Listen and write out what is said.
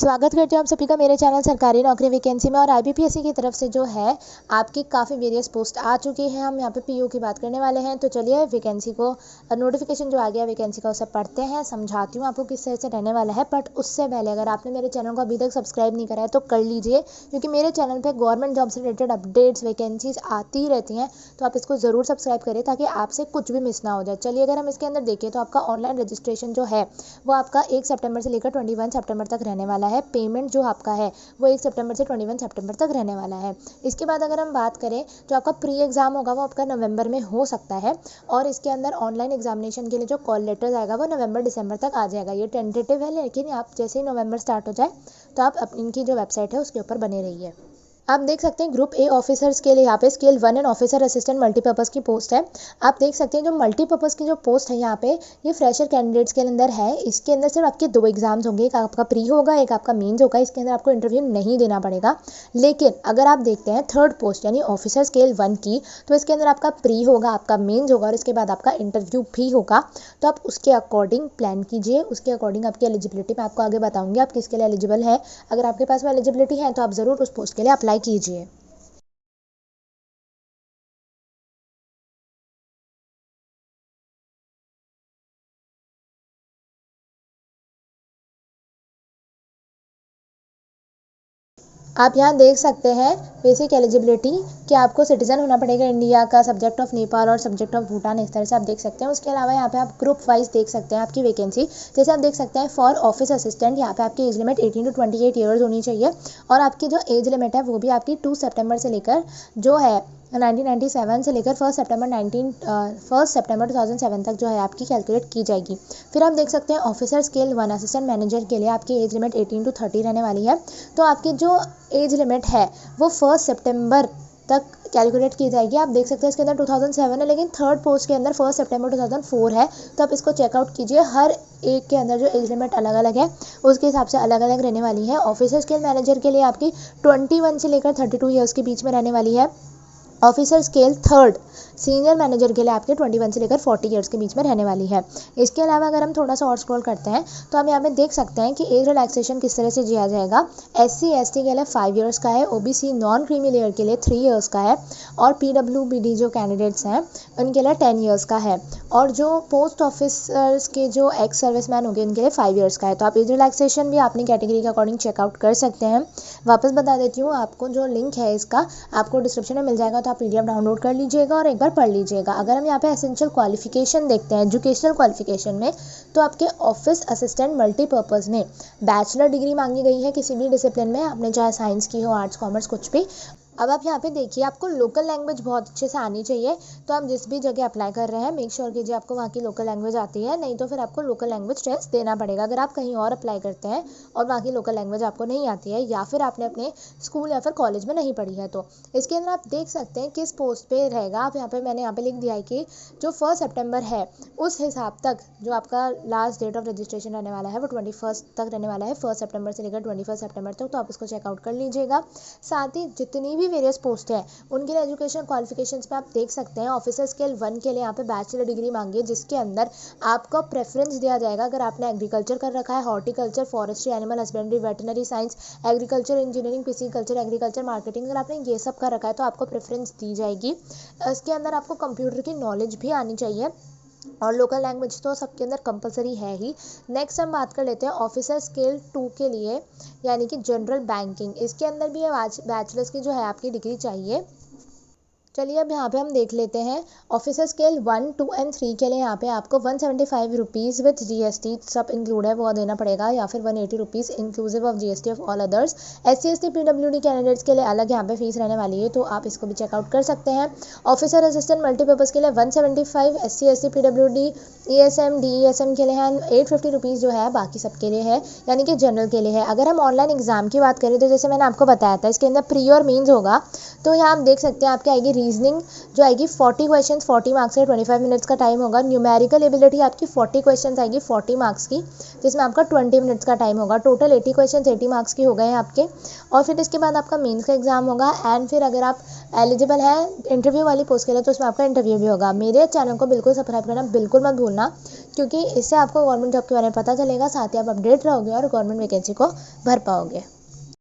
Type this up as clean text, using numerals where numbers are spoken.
स्वागत करती हूँ आप सभी का मेरे चैनल सरकारी नौकरी वैकेंसी में। और आईबीपीएससी की तरफ से जो है आपकी काफ़ी वेरियस पोस्ट आ चुकी है। हम यहाँ पे पीओ की बात करने वाले हैं। तो चलिए वैकेंसी को, नोटिफिकेशन जो आ गया वैकेंसी का, उसे पढ़ते हैं, समझाती हूँ आपको किस तरह से रहने वाला है। बट उससे पहले अगर आपने मेरे चैनल को अभी तक सब्सक्राइब नहीं करा है तो कर लीजिए, क्योंकि मेरे चैनल पर गवर्नमेंट जॉब से रिलेटेड अपडेट्स वैकेंसीज आती रहती हैं। तो आप इसको ज़रूर सब्सक्राइब करें ताकि आपसे कुछ भी मिस ना हो जाए। चलिए अगर हम इसके अंदर देखें तो आपका ऑनलाइन रजिस्ट्रेशन जो है वो आपका 1 सितंबर से लेकर 21 सितंबर तक रहने वाला है। पेमेंट जो आपका है वो 1 सितंबर से 21 सितंबर तक रहने वाला है। इसके बाद अगर हम बात करें जो आपका प्री एग्ज़ाम होगा वो आपका नवंबर में हो सकता है। और इसके अंदर ऑनलाइन एग्जामिनेशन के लिए जो कॉल लेटर आएगा वो नवंबर दिसंबर तक आ जाएगा। ये टेंटेटिव है, लेकिन आप जैसे ही नवंबर स्टार्ट हो जाए तो आप इनकी जो वेबसाइट है उसके ऊपर बने रहिए। आप देख सकते हैं ग्रुप ए ऑफिसर्स के लिए यहाँ पे scale 1 and officer assistant multipurpose की पोस्ट है। आप देख सकते हैं जो मल्टीपर्पज़ की जो पोस्ट है यहाँ पे, ये फ्रेशर कैंडिडेट्स के अंदर है। इसके अंदर सिर्फ आपके 2 एग्जाम्स होंगे, एक आपका प्री होगा, एक आपका मेंस होगा। इसके अंदर आपको इंटरव्यू नहीं देना पड़ेगा। लेकिन अगर आप देखते हैं थर्ड पोस्ट यानी ऑफिसर स्केल 1 की, तो इसके अंदर आपका प्री होगा, आपका मेन्स होगा और इसके बाद आपका इंटरव्यू भी होगा। तो आप उसके अकॉर्डिंग प्लान कीजिए, उसके अकॉर्डिंग आपकी एलिजिबिलिटी मैं आपको आगे बताऊंगी आप किसके लिए एलिजिबल है। अगर आपके पास में एलिजिबिलिटी है तो आप ज़रूर उस पोस्ट के लिए अप्लाई कीजिए। आप यहाँ देख सकते हैं बेसिक एलिजिबिलिटी कि आपको सिटीजन होना पड़ेगा इंडिया का, सब्जेक्ट ऑफ नेपाल और सब्जेक्ट ऑफ भूटान, इस तरह से आप देख सकते हैं। उसके अलावा यहाँ पे आप ग्रुप वाइज देख सकते हैं आपकी वैकेंसी। जैसे आप देख सकते हैं फॉर ऑफिस असिस्टेंट, यहाँ पे आपकी एज लिमिट 18 टू 28 ईयर्स होनी चाहिए। और आपकी जो एज लिमिट है वो भी आपकी 2 सितंबर से लेकर जो है 1997 से लेकर 1 सितंबर 2007 तक जो है आपकी कैलकुलेट की जाएगी। फिर आप देख सकते हैं ऑफिसर स्केल 1 असिस्टेंट मैनेजर के लिए आपकी एज लिमिट 18 टू 30 रहने वाली है। तो आपकी जो एज लिमिट है वो 1 सितंबर तक कैलकुलेट की जाएगी। आप देख सकते हैं इसके अंदर 2007 है, लेकिन थर्ड पोस्ट के अंदर 1 सितंबर 2004 है। तो आप इसको चेकआउट कीजिए, हर एक के अंदर जो एज लिमिट अलग अलग है उसके हिसाब से अलग अलग रहने वाली है। ऑफिसर स्केल मैनेजर के लिए आपकी 21 से लेकर 32 ईयर्स के बीच में रहने वाली है। Officer scale third senior manager के लिए आपके 21 से लेकर 40 ईयर्स के बीच में रहने वाली है। इसके अलावा अगर हम थोड़ा सा और स्क्रॉल करते हैं तो हम यहाँ पे देख सकते हैं कि एज रिलैक्सेशन किस तरह से दिया जाएगा। SC/ST के लिए 5 ईयर्स का है, OBC नॉन क्रीमी लेयर के लिए 3 ईयर्स का है और PWBD जो कैंडिडेट्स हैं उनके लिए 10 ईयर्स का है। और जो पोस्ट ऑफिसर्स के जो एक्स सर्विसमैन होंगे उनके लिए 5 ईयर्स का है। तो आप एज रिलैक्सेशन भी अपनी कैटेगरी के अकॉर्डिंग चेकआउट कर सकते हैं। वापस बता देती हूँ आपको, जो लिंक है इसका आपको डिस्क्रिप्शन में मिल जाएगा, तो आप PDF डाउनलोड कर लीजिएगा और एक बार पढ़ लीजिएगा। अगर हम यहाँ पे एसेंशियल क्वालिफिकेशन देखते हैं एजुकेशनल क्वालिफिकेशन में, तो आपके ऑफिस असिस्टेंट मल्टीपर्पज़ में बैचलर डिग्री मांगी गई है किसी भी डिसिप्लिन में, आपने चाहे साइंस की हो, आर्ट्स, कॉमर्स, कुछ भी। अब आप यहाँ पे देखिए, आपको लोकल लैंग्वेज बहुत अच्छे से आनी चाहिए। तो आप जिस भी जगह अप्लाई कर रहे हैं मेक श्योर कीजिए आपको वहाँ की लोकल लैंग्वेज आती है, नहीं तो फिर आपको लोकल लैंग्वेज टेस्ट देना पड़ेगा। अगर आप कहीं और अप्लाई करते हैं और वहाँ की लोकल लैंग्वेज आपको नहीं आती है या फिर आपने अपने स्कूल या फिर कॉलेज में नहीं पढ़ी है, तो इसके अंदर आप देख सकते हैं किस पोस्ट पे रहेगा। आप यहाँ पे मैंने यहाँ पे लिख दिया है कि जो 1 सितंबर है उस हिसाब तक जो आपका लास्ट डेट ऑफ रजिस्ट्रेशन रहने वाला है वो 21 तक रहने वाला है, 1 सितंबर से लेकर 21 सितंबर तक। तो आप उसको चेकआउट कर लीजिएगा। साथ ही जितनी भी वेरियस पोस्ट है उनके लिए एजुकेशन क्वालिफिकेशंस पे आप देख सकते हैं। ऑफिसर स्केल 1 के लिए यहाँ पे बैचलर डिग्री मांगी है, जिसके अंदर आपको प्रेफरेंस दिया जाएगा अगर आपने एग्रीकल्चर कर रखा है, horticulture, forestry, animal husbandry, veterinary science, agriculture engineering, pisciculture, agriculture marketing, अगर आपने ये सब कर रखा है तो आपको प्रेफरेंस दी जाएगी। इसके अंदर आपको कंप्यूटर की नॉलेज भी आनी चाहिए और लोकल लैंग्वेज तो सबके अंदर कंपलसरी है ही। नेक्स्ट हम बात कर लेते हैं ऑफिसर स्केल 2 के लिए, यानी कि जनरल बैंकिंग। इसके अंदर भी बैचलर्स की जो है आपकी डिग्री चाहिए। चलिए अब यहाँ पे हम देख लेते हैं ऑफिसर स्केल 1, 2 एंड 3 के लिए यहाँ पे आपको 175 रुपीज़ विथ GST सब इंक्लूड है वो देना पड़ेगा, या फिर 180 rupees inclusive of GST of all others. SC/ST PWD candidates के लिए अलग यहाँ पे फीस रहने वाली है, तो आप इसको भी चेकआउट कर सकते हैं। ऑफिसर असिस्टेंट मल्टीपर्पज़ के लिए 175, SC/ST PWD ESM DESM के लिए है 850 रुपीज़ जो है, बाकी सबके लिए है, यानी कि जनरल के लिए है। अगर हम ऑनलाइन एग्जाम की बात करें तो जैसे मैंने आपको बताया था इसके अंदर प्री और मेन्स होगा। तो यहाँ आप देख सकते हैं आपकी आएगी रीजनिंग जो आएगी 40 क्वेश्चन 40 मार्क्स के, 25 मिनट्स का टाइम होगा। न्यूमेरिकल एबिलिटी आपकी 40 क्वेश्चन आएगी 40 मार्क्स की, जिसमें आपका 20 मिनट्स का टाइम होगा। टोटल 80 क्वेश्चन 80 मार्क्स की हो गए हैं आपके। और फिर इसके बाद आपका मेंस का एग्जाम होगा, एंड फिर अगर आप एलिजिबल है इंटरव्यू वाली पोस्ट के लिए तो उसमें आपका इंटरव्यू भी होगा। मेरे चैनल को बिल्कुल सब्सक्राइब करना बिल्कुल मत भूलना, क्योंकि इससे आपको गवर्नमेंट जॉब के बारे में पता चलेगा, साथ ही आप अपडेट रहोगे और गवर्नमेंट वैकेंसी को भर पाओगे।